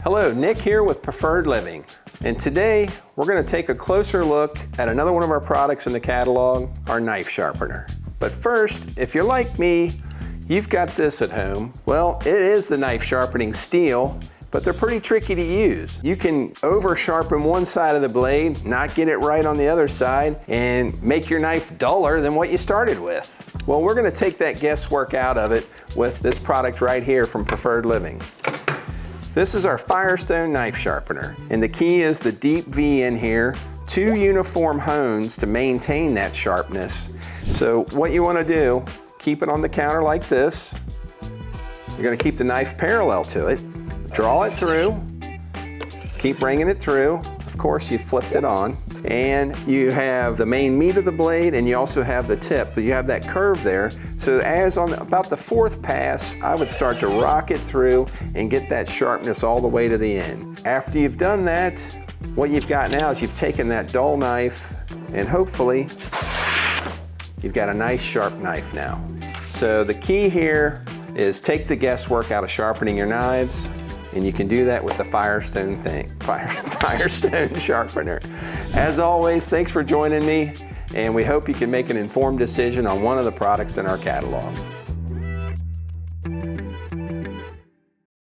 Hello, Nick here with Preferred Living, and today we're going to take a closer look at another one of our products in the catalog, our knife sharpener. But first, if you're like me, you've got this at home. Well, it is the knife sharpening steel, but they're pretty tricky to use. You can over sharpen one side of the blade, not get it right on the other side, and make your knife duller than what you started with. Well, we're going to take that guesswork out of it with this product right here from Preferred Living. This is our Firestone knife sharpener, and the key is the deep V in here, 2 uniform hones to maintain that sharpness. So what you want to do, keep it on the counter like this. You're going to keep the knife parallel to it, draw it through, keep bringing it through. Of course, you flipped it on, and you have the main meat of the blade, and you also have the tip, but you have that curve there. So as on about the 4th pass, I would start to rock it through and get that sharpness all the way to the end. After you've done that, what you've got now is you've taken that dull knife, and hopefully you've got a nice sharp knife now. So the key here is take the guesswork out of sharpening your knives, and you can do that with the Firestone sharpener. As always, thanks for joining me, and we hope you can make an informed decision on one of the products in our catalog.